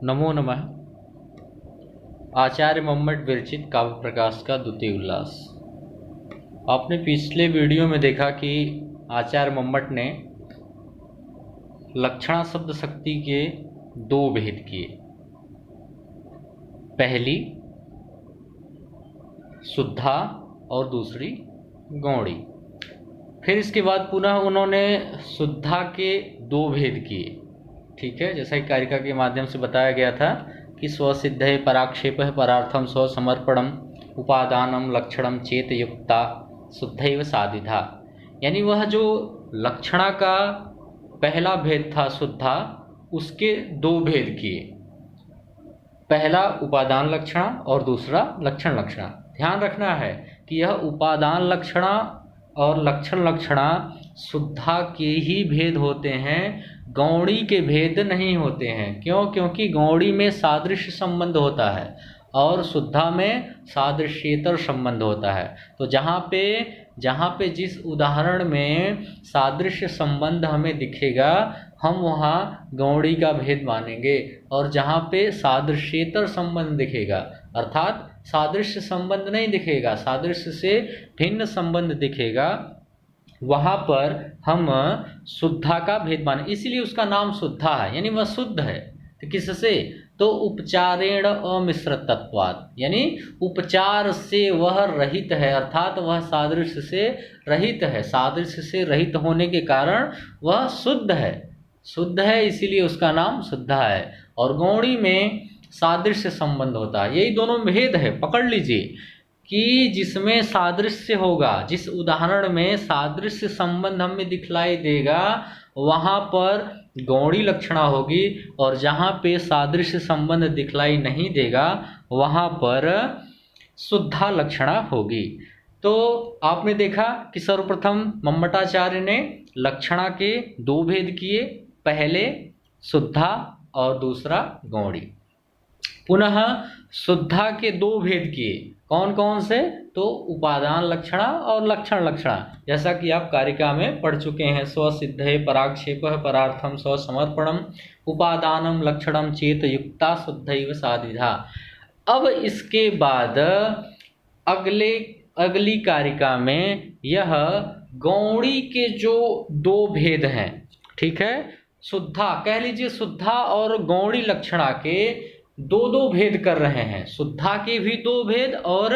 नमो नमः। आचार्य मम्मट विरचित काव्य प्रकाश का द्वितीय उल्लास। आपने पिछले वीडियो में देखा कि आचार्य मम्मट ने लक्षणा शब्द शक्ति के दो भेद किए। पहली शुद्धा और दूसरी गौड़ी। फिर इसके बाद पुनः उन्होंने शुद्धा के दो भेद किए। ठीक है, जैसा कि कारिका के माध्यम से बताया गया था कि स्वसिद्धे पराक्षेपः परार्थम स्वसमर्पणम उपादानम लक्षणम चेत युक्ता शुद्धैव साधिधा। यानी वह जो लक्षणा का पहला भेद था शुद्धा, उसके दो भेद किए। पहला उपादान लक्षणा और दूसरा लक्षण लक्षणा। ध्यान रखना है कि यह उपादान लक्षणा और लक्षण लक्षणा शुद्धा के ही भेद होते हैं, गौड़ी के भेद नहीं होते हैं। क्यों? क्योंकि गौड़ी में सादृश्य संबंध होता है और शुद्धा में सादृश्येतर संबंध होता है। तो जहाँ पे जिस उदाहरण में सादृश्य संबंध हमें दिखेगा, हम वहाँ गौड़ी का भेद मानेंगे, और जहाँ पे सादृश्येतर संबंध दिखेगा, अर्थात सादृश्य संबंध नहीं दिखेगा, सादृश्य से भिन्न संबंध दिखेगा, वहाँ पर हम शुद्धा का भेद माने। इसलिए उसका नाम शुद्धा है, यानी वह शुद्ध है। तो किससे? तो उपचारेण अमिश्रतत्वात्, यानी उपचार से वह रहित है, अर्थात वह सादृश्य से रहित है। सादृश्य से रहित होने के कारण वह शुद्ध है। शुद्ध है इसीलिए उसका नाम शुद्धा है। और गौड़ी में सादृश्य संबंध होता है। यही दोनों भेद है। पकड़ लीजिए कि जिसमें सादृश्य होगा, जिस उदाहरण में सादृश्य संबंध हमें दिखलाई देगा, वहाँ पर गौड़ी लक्षणा होगी, और जहाँ पे सादृश्य संबंध दिखलाई नहीं देगा, वहाँ पर शुद्धा लक्षणा होगी। तो आपने देखा कि सर्वप्रथम मम्मटाचार्य ने लक्षणा के दो भेद किए, पहले शुद्धा और दूसरा गौड़ी। पुनः शुद्धा के दो भेद किए। कौन कौन से? तो उपादान लक्षणा और लक्षण लक्षणा, जैसा कि आप कारिका में पढ़ चुके हैं। स्वसिद्धे पराक्षेपः परार्थम स्वसमर्पणम उपादानम लक्षणम चेत युक्ता शुद्धैव साधिधा। अब इसके बाद अगली कारिका में यह गौड़ी के जो दो भेद हैं, ठीक है, शुद्धा कह लीजिए, शुद्धा और गौड़ी लक्षणा के दो दो भेद कर रहे हैं। शुद्धा के भी दो भेद और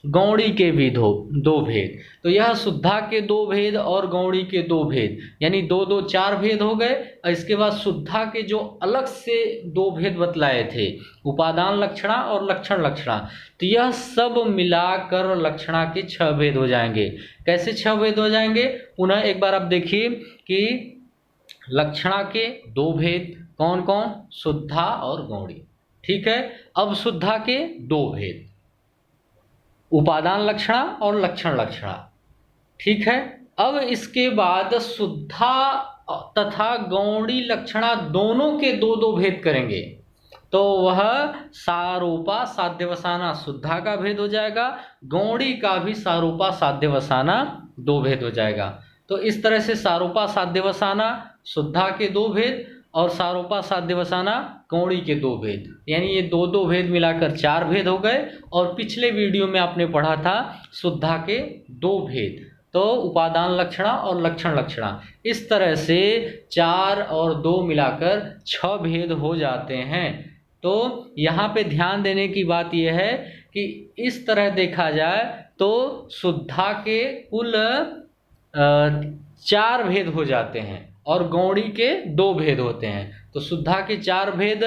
गौड़ी के भी दो भेद। तो यह शुद्धा के दो भेद और गौड़ी के दो भेद, यानी दो दो चार भेद हो गए। और इसके बाद शुद्धा के जो अलग से दो भेद बतलाए थे, उपादान लक्षणा और लक्षण लक्षणा, तो यह सब मिलाकर लक्षणा के 6 भेद हो जाएंगे। कैसे 6 भेद हो जाएंगे? पुनः एक बार आप देखिए कि लक्षणा के दो भेद कौन कौन? शुद्धा और गौड़ी। ठीक है, अब शुद्धा के दो भेद, उपादान लक्षणा और लक्षण लक्षणा। ठीक है, अब इसके बाद शुद्धा तथा गौड़ी लक्षणा दोनों के दो दो भेद करेंगे। तो वह सारूपा साध्यवसाना शुद्धा का भेद हो जाएगा, गौड़ी का भी सारूपा साध्यवसाना दो भेद हो जाएगा। तो इस तरह से सारूपा साध्यवसाना शुद्धा के दो भेद और सारूपा साध्यवसाना गौड़ी के दो भेद, यानी ये दो दो भेद मिलाकर 4 भेद हो गए। और पिछले वीडियो में आपने पढ़ा था शुद्धा के दो भेद, तो उपादान लक्षणा और लक्षण लक्षणा। इस तरह से 4 और 2 मिलाकर 6 भेद हो जाते हैं। तो यहाँ पे ध्यान देने की बात यह है कि इस तरह देखा जाए तो शुद्धा के कुल 4 भेद हो जाते हैं और गौड़ी के 2 भेद होते हैं। तो शुद्धा के 4 भेद,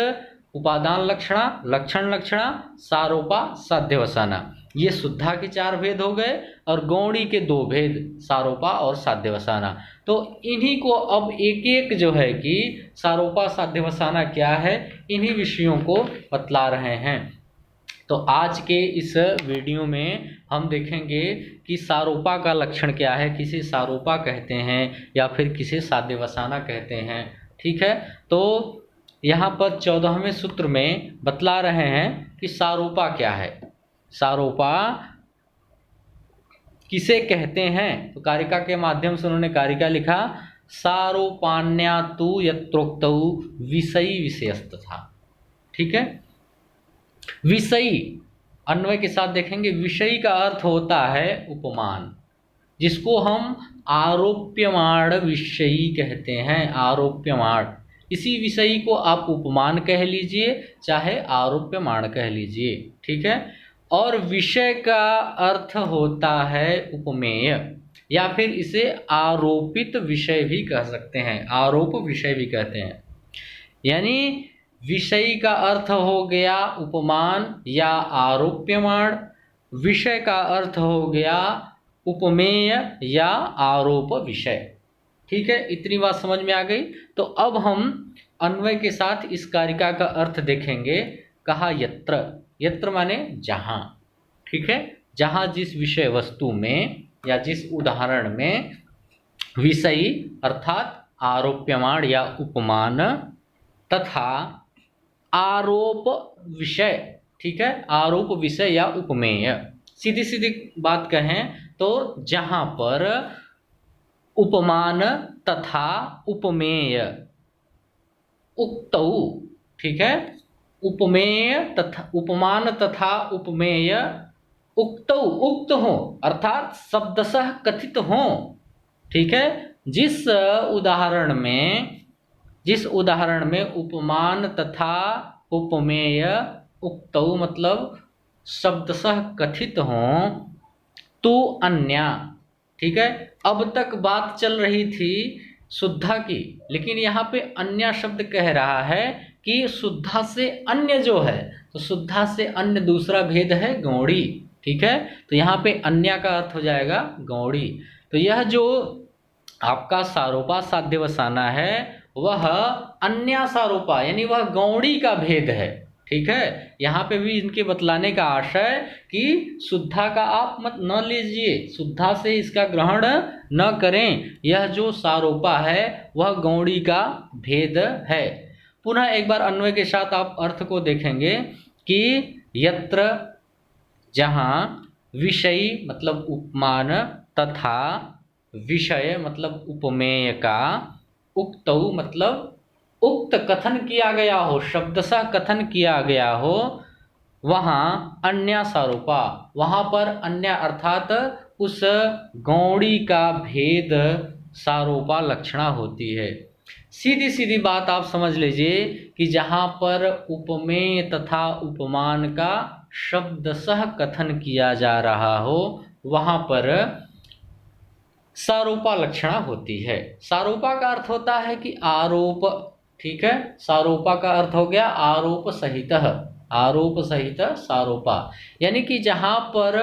उपादान लक्षणा, लक्षण लक्षणा, सारोपा साध्यवसाना, ये शुद्धा के 4 भेद हो गए, और गौड़ी के 2 भेद, सारोपा और साध्यवसाना। तो इन्हीं को अब एक एक जो है कि सारोपा साध्यवसाना क्या है, इन्हीं विषयों को बतला रहे हैं। तो आज के इस वीडियो में हम देखेंगे कि सारोपा का लक्षण क्या है, किसे सारोपा कहते हैं या फिर किसे साध्यवसाना कहते हैं। ठीक है, तो यहाँ पर 14वें सूत्र में बतला रहे हैं कि सारोपा क्या है, सारोपा किसे कहते हैं। तो कारिका के माध्यम से उन्होंने कारिका लिखा, सारोपान्या तु यत्रोक्तौ विषयी विषयस्तथा। ठीक है। विषयी अन्वय के साथ देखेंगे, विषयी का अर्थ होता है उपमान, जिसको हम आरोप्यमाण विषयी कहते हैं। आरोप्यमाण, इसी विषयी को आप उपमान कह लीजिए चाहे आरोप्यमाण कह लीजिए, ठीक है। और विषय का अर्थ होता है उपमेय, या फिर इसे आरोपित विषय भी कह सकते हैं, आरोप विषय भी कहते हैं। यानी विषयी का अर्थ हो गया उपमान या आरोप्यमाण, विषय का अर्थ हो गया उपमेय या आरोप विषय, ठीक है। इतनी बात समझ में आ गई। तो अब हम अन्वय के साथ इस कारिका का अर्थ देखेंगे। कहा यत्र, यत्र माने जहाँ, ठीक है। जहाँ जिस विषय वस्तु में या जिस उदाहरण में विषयी अर्थात आरोप्यमाण या उपमान तथा आरोप विषय, ठीक है, आरोप विषय या उपमेय। सीधी सीधी बात कहें तो जहाँ पर उपमान तथा उपमेय उक्तौ, ठीक है, उपमेय तथा उपमान तथा उपमेय उक्तौ, उक्त हो अर्थात शब्दशः कथित हो, ठीक है। जिस उदाहरण में उपमान तथा उपमेय उक्तौ मतलब शब्दशः कथित हो, तो अन्य, ठीक है। अब तक बात चल रही थी शुद्धा की, लेकिन यहाँ पे अन्य शब्द कह रहा है कि शुद्धा से अन्य जो है, तो शुद्धा से अन्य दूसरा भेद है गौड़ी, ठीक है। तो यहाँ पे अन्य का अर्थ हो जाएगा गौड़ी। तो यह जो आपका सारोपा साध्य वसाना है वह अन्य सारोपा यानी वह गौड़ी का भेद है, ठीक है। यहाँ पे भी इनके बतलाने का आशय कि शुद्धा का आप मत न लीजिए, शुद्धा से इसका ग्रहण न करें, यह जो सारोपा है वह गौड़ी का भेद है। पुनः एक बार अन्वय के साथ आप अर्थ को देखेंगे कि यत्र जहाँ विषयी मतलब उपमान तथा विषय मतलब उपमेय का उक्तौ मतलब उक्त कथन किया गया हो, शब्दशः कथन किया गया हो, वहाँ अन्य सारोपा, वहाँ पर अन्य अर्थात उस गौड़ी का भेद सारोपा लक्षणा होती है। सीधी सीधी बात आप समझ लीजिए कि जहाँ पर उपमेय तथा उपमान का शब्दशः कथन किया जा रहा हो वहाँ पर सारोपा लक्षणा होती है। सारोपा का अर्थ होता है कि आरोप, ठीक है। सारोपा का अर्थ हो गया आरोप सहित, आरोप सहित सारोपा, यानी कि जहाँ पर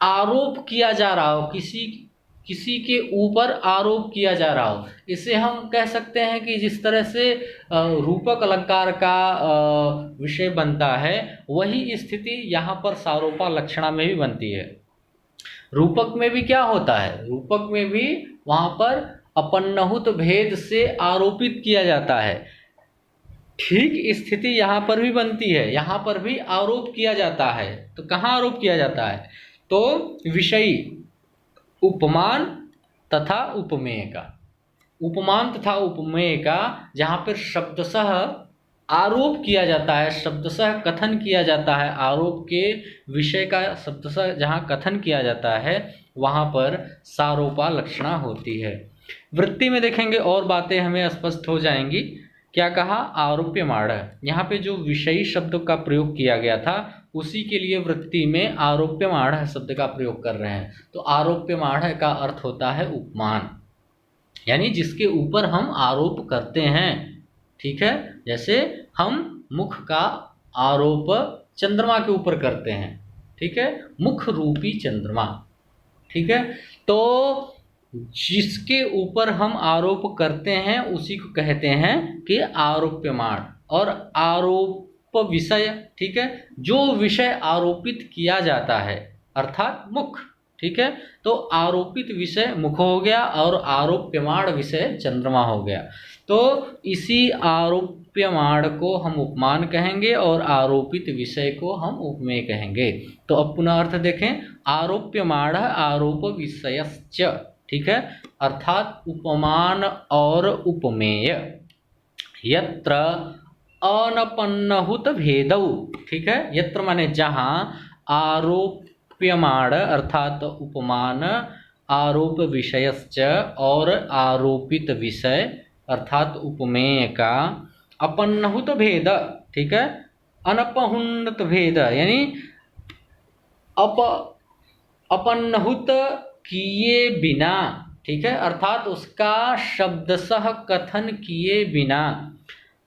आरोप किया जा रहा हो, किसी के ऊपर आरोप किया जा रहा हो, इसे हम कह सकते हैं कि जिस तरह से रूपक अलंकार का विषय बनता है वही स्थिति यहाँ पर सारोपा लक्षणा में भी बनती है। रूपक में भी क्या होता है, रूपक में भी वहाँ पर अपन्नहुत भेद से आरोपित किया जाता है, ठीक स्थिति यहाँ पर भी बनती है, यहाँ पर भी आरोप किया जाता है। तो कहाँ आरोप किया जाता है, तो विषयी उपमान तथा उपमेय का, उपमान तथा उपमेय का जहाँ पर शब्दशः आरोप किया जाता है, शब्दशः कथन किया जाता है, आरोप के विषय का शब्दशः जहाँ कथन किया जाता है वहाँ पर सारोपा लक्षणा होती है। वृत्ति में देखेंगे और बातें हमें स्पष्ट हो जाएंगी। क्या कहा, आरोप्यमाण, यहाँ पे जो विषयी शब्द का प्रयोग किया गया था उसी के लिए वृत्ति में आरोप्यमाण शब्द का प्रयोग कर रहे हैं। तो आरोप्यमाण का अर्थ होता है उपमान, यानी जिसके ऊपर हम आरोप करते हैं, ठीक है। जैसे हम मुख का आरोप चंद्रमा के ऊपर करते हैं, ठीक है, मुख रूपी चंद्रमा, ठीक है। तो जिसके ऊपर हम आरोप करते हैं उसी को कहते हैं कि आरोप्यमाण। और आरोप विषय, ठीक है, जो विषय आरोपित किया जाता है अर्थात मुख, ठीक है। तो आरोपित विषय मुख हो गया और आरोप्यमाण विषय चंद्रमा हो गया। तो इसी आरोप्यमाण को हम उपमान कहेंगे और आरोपित विषय को हम उपमेय कहेंगे। तो अब पुनः अर्थ देखें, आरोप्यमाण आरोप विषयश्च, ठीक है, अर्थात उपमान और उपमेय। यत्र अनपन्नहुत भेदौ, ठीक है। यत्र माने जहाँ, आरोप्यमाण अर्थात उपमान, आरोप विषयश्च और आरोपित विषय अर्थात उपमेय का, अपन्नहुत भेद, ठीक है, अनपहुन्नत भेद यानी अपन्नहुत किए बिना, ठीक है, अर्थात उसका शब्दशः कथन किए बिना,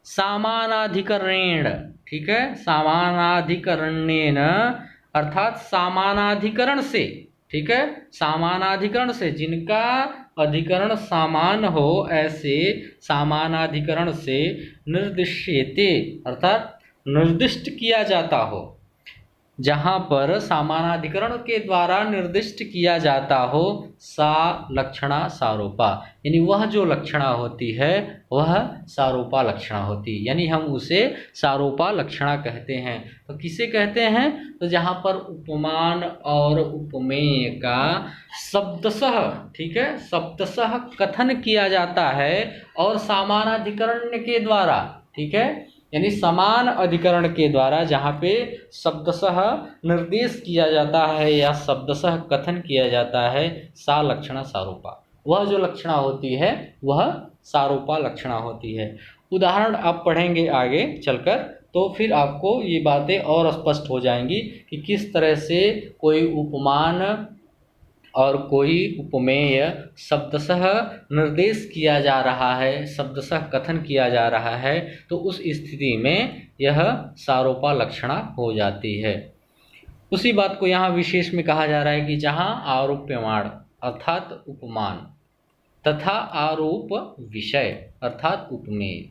सामानाधिकरणेन, ठीक है, सामानाधिकरणेन अर्थात सामानाधिकरण से, ठीक है, सामानाधिकरण से, जिनका अधिकरण समान हो ऐसे सामानाधिकरण से निर्दिश्यते अर्थात निर्दिष्ट किया जाता हो, जहाँ पर सामानाधिकरण के द्वारा निर्दिष्ट किया जाता हो, सा लक्षणा सारूपा, यानी वह जो लक्षणा होती है वह सारूपा लक्षणा होती है, यानी हम उसे सारूपा लक्षणा कहते हैं। तो किसे कहते हैं? तो जहाँ पर उपमान और उपमेय का शब्दशः, ठीक है, शब्दशः कथन किया जाता है और सामानाधिकरण के द्वारा, ठीक है, यानी समान अधिकरण के द्वारा जहाँ पे शब्दशः निर्देश किया जाता है या शब्दशः कथन किया जाता है, सा लक्षणा सारूपा, वह जो लक्षणा होती है वह सारूपा लक्षणा होती है। उदाहरण आप पढ़ेंगे आगे चलकर तो फिर आपको ये बातें और स्पष्ट हो जाएंगी कि किस तरह से कोई उपमान और कोई उपमेय शब्दशः निर्देश किया जा रहा है, शब्दशः कथन किया जा रहा है, तो उस स्थिति में यह सारूपा लक्षणा हो जाती है। उसी बात को यहाँ विशेष में कहा जा रहा है कि जहाँ आरोप्यमाण अर्थात उपमान तथा आरोप विषय अर्थात उपमेय,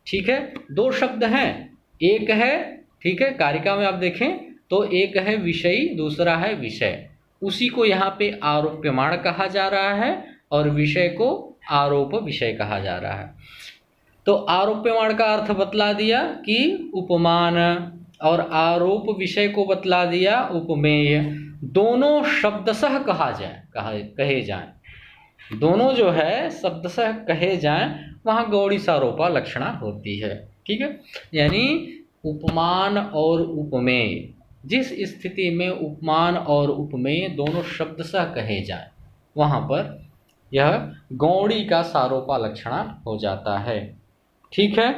ठीक है, दो शब्द हैं, एक है, ठीक है, कारिका में आप देखें तो एक है विषयी, दूसरा है विषय, उसी को यहाँ पे आरोप्यमाण कहा जा रहा है और विषय को आरोप विषय कहा जा रहा है। तो आरोप्यमाण का अर्थ बतला दिया कि उपमान और आरोप विषय को बतला दिया उपमेय, दोनों शब्दशः कहे जाएं, दोनों जो है शब्दशः कहे जाएं, वहाँ गौड़ी सारूपा लक्षणा होती है, ठीक है। यानी उपमान और उपमेय, जिस स्थिति में उपमान और उपमेय दोनों शब्दशः कहे जाएं, वहाँ पर यह गौड़ी का सारूपा लक्षणा हो जाता है, ठीक है।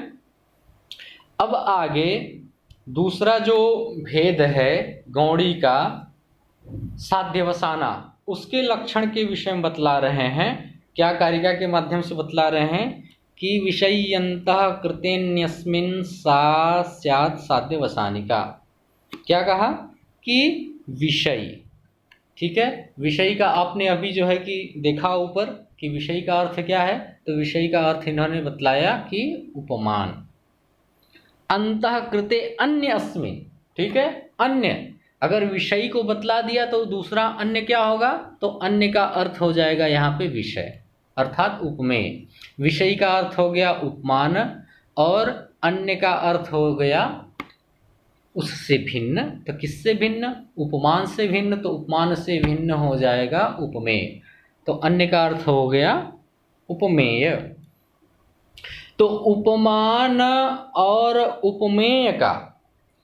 अब आगे दूसरा जो भेद है गौड़ी का साध्यवसाना, उसके लक्षण के विषय में बतला रहे हैं। क्या कारिका के माध्यम से बतला रहे हैं कि विषय्यन्तः कृतेन्यस्मिन् सा स्यात् साध्यवसानिका। क्या कहा कि विषय, ठीक है, विषय का आपने अभी जो है कि देखा ऊपर कि विषय का अर्थ क्या है, तो विषय का अर्थ इन्होंने बतलाया कि उपमान, अंतः कृते अन्य अस्मिन्, ठीक है, अन्य, अगर विषय को बतला दिया तो दूसरा अन्य क्या होगा, तो अन्य का अर्थ हो जाएगा यहाँ पे विषय अर्थात उपमेय, विषय का अर्थ हो गया उपमान और अन्य का अर्थ हो गया उससे भिन्न। तो किससे भिन्न? उपमान से भिन्न, तो उपमान से भिन्न हो जाएगा उपमेय, तो अन्य का अर्थ हो गया उपमेय। तो उपमान और उपमेय का,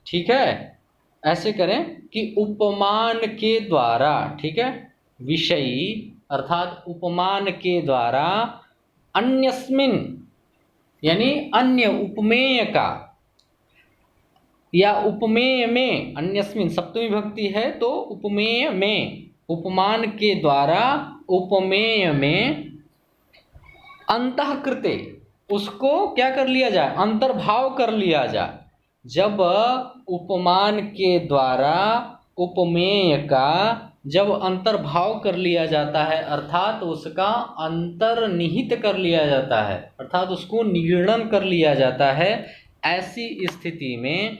ठीक है, ऐसे करें कि उपमान के द्वारा, ठीक है, विषयी अर्थात उपमान के द्वारा अन्यस्मिन् यानी अन्य उपमेय का या उपमेय में, अन्यस्मिन् सप्तमी विभक्ति है तो उपमेय में, उपमान के द्वारा उपमेय में अंतःकृते, उसको क्या कर लिया जाए, अंतर्भाव कर लिया जाए। जब उपमान के द्वारा उपमेय का जब अंतर्भाव कर लिया जाता है अर्थात उसका अंतर्निहित कर लिया जाता है, अर्थात उसको निगीर्ण कर लिया जाता है, ऐसी स्थिति में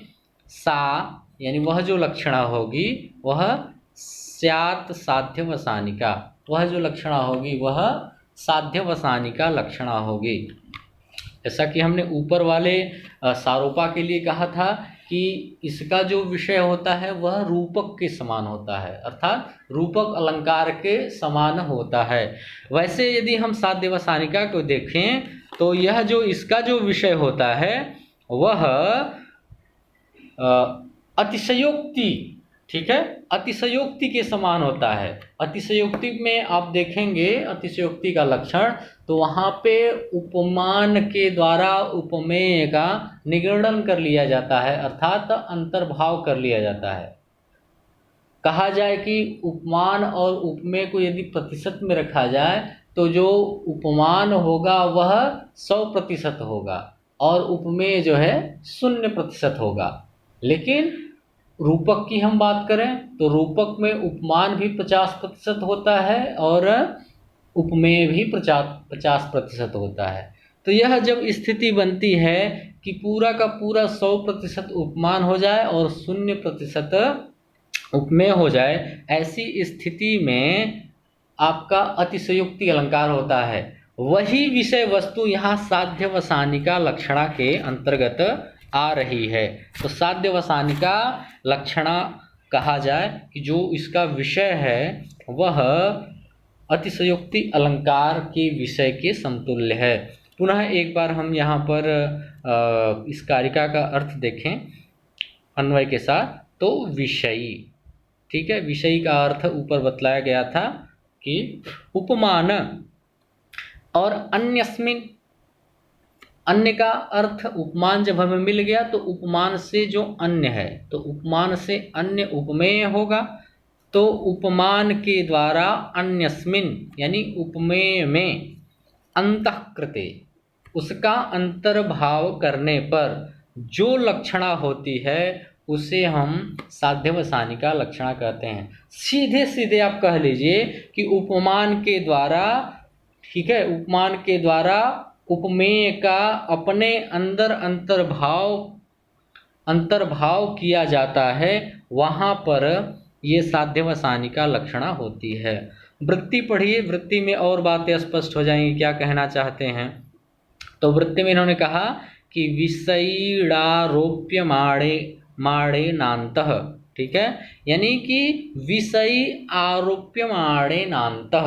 सा यानी वह जो लक्षणा होगी वह स्यात् साध्यवसानिका, वह जो लक्षणा होगी वह साध्यवसानिका लक्षणा होगी। जैसा कि हमने ऊपर वाले सारूपा के लिए कहा था कि इसका जो विषय होता है वह रूपक के समान होता है, अर्थात रूपक अलंकार के समान होता है। वैसे यदि हम साध्यवसानिका को देखें तो यह जो इसका जो विषय होता है वह अतिशयोक्ति, ठीक है, अतिशयोक्ति के समान होता है। अतिशयोक्ति में आप देखेंगे अतिशयोक्ति का लक्षण, तो वहाँ पे उपमान के द्वारा उपमेय का निगूढ़न कर लिया जाता है, अर्थात अंतर्भाव कर लिया जाता है। कहा जाए कि उपमान और उपमेय को यदि प्रतिशत में रखा जाए तो जो उपमान होगा वह 100% होगा और उपमेय जो है 0% होगा। लेकिन रूपक की हम बात करें तो रूपक में उपमान भी 50% होता है और उपमेय भी 50% होता है। तो यह जब स्थिति बनती है कि पूरा का पूरा 100% उपमान हो जाए और 0% उपमेय हो जाए, ऐसी स्थिति में आपका अतिशयोक्ति अलंकार होता है। वही विषय वस्तु यहाँ साध्यवसानिका लक्षणा के अंतर्गत आ रही है। तो साध्यवसानिका लक्षणा कहा जाए कि जो इसका विषय है वह अतिशयोक्ति अलंकार के विषय के समतुल्य है। पुनः एक बार हम यहाँ पर इस कारिका का अर्थ देखें अन्वय के साथ। तो विषयी, ठीक है, विषयी का अर्थ ऊपर बतलाया गया था कि उपमान और अन्यस्मिन, अन्य का अर्थ उपमान जब हमें मिल गया तो उपमान से जो अन्य है तो उपमान से अन्य उपमेय होगा। तो उपमान के द्वारा अन्यस्मिन यानी उपमेय में अंतःकृते उसका अंतर्भाव करने पर जो लक्षणा होती है उसे हम साध्यवसानिका लक्षणा कहते हैं। सीधे सीधे आप कह लीजिए कि उपमान के द्वारा, ठीक है, उपमान के द्वारा उपमेय का अपने अंदर अंतर्भाव किया जाता है, वहाँ पर ये साध्यवसानिका लक्षणा होती है। वृत्ति पढ़िए, वृत्ति में और बातें स्पष्ट हो जाएंगी क्या कहना चाहते हैं। तो वृत्ति में इन्होंने कहा कि विषयीणारोप्य माणे नान्तः, ठीक है, यानी कि विषयी आरोप्य माणे नान्तः।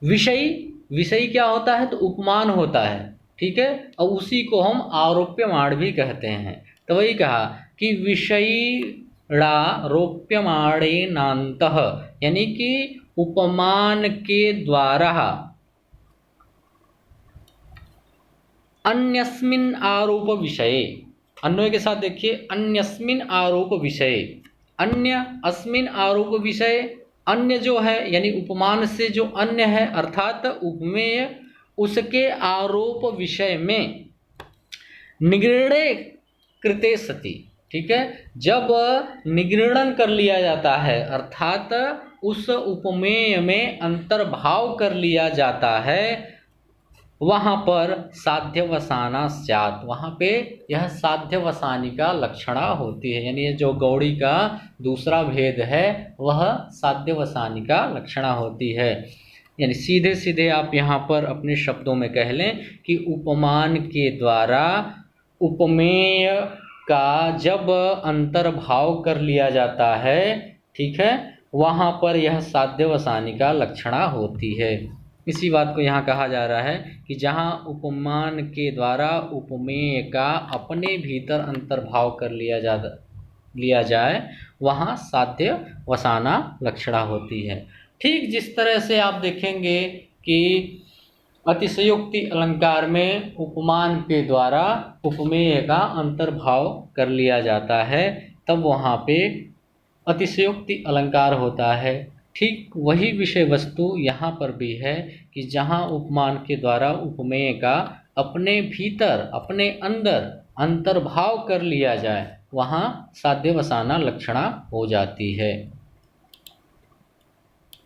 विषयी क्या होता है तो उपमान होता है, ठीक है, और उसी को हम आरोप्यमाण भी कहते हैं। तो वही कहा कि विषयीणारोप्यमाणे नान्तः, यानी कि उपमान के द्वारा अन्यस्मिन आरोप विषये, अन्वय के साथ देखिए, अन्यस्मिन आरोप विषय, अन्य अस्मिन आरोप विषय, अन्य जो है यानी उपमान से जो अन्य है अर्थात उपमेय, उसके आरोप विषय में निगृणे कृते सति, ठीक है, जब निगृणन कर लिया जाता है अर्थात उस उपमेय में अंतर्भाव कर लिया जाता है, वहाँ पर साध्यवसाना स्यात्, वहाँ पे यह साध्यवसानिका लक्षणा होती है। यानी ये जो गौड़ी का दूसरा भेद है वह साध्यवसानिका लक्षणा होती है। यानी सीधे सीधे आप यहाँ पर अपने शब्दों में कह लें कि उपमान के द्वारा उपमेय का जब अंतर्भाव कर लिया जाता है, ठीक है, वहाँ पर यह साध्यवसानिका लक्षणा होती है। इसी बात को यहाँ कहा जा रहा है कि जहाँ उपमान के द्वारा उपमेय का अपने भीतर अंतर्भाव कर लिया जाए वहाँ साध्यवसाना लक्षणा होती है। ठीक जिस तरह से आप देखेंगे कि अतिशयोक्ति अलंकार में उपमान के द्वारा उपमेय का अंतर्भाव कर लिया जाता है, तब वहाँ पे अतिशयोक्ति अलंकार होता है। ठीक वही विषय वस्तु यहाँ पर भी है कि जहाँ उपमान के द्वारा उपमेय का अपने भीतर अपने अंदर अंतर्भाव कर लिया जाए वहाँ साध्यवसाना लक्षणा हो जाती है।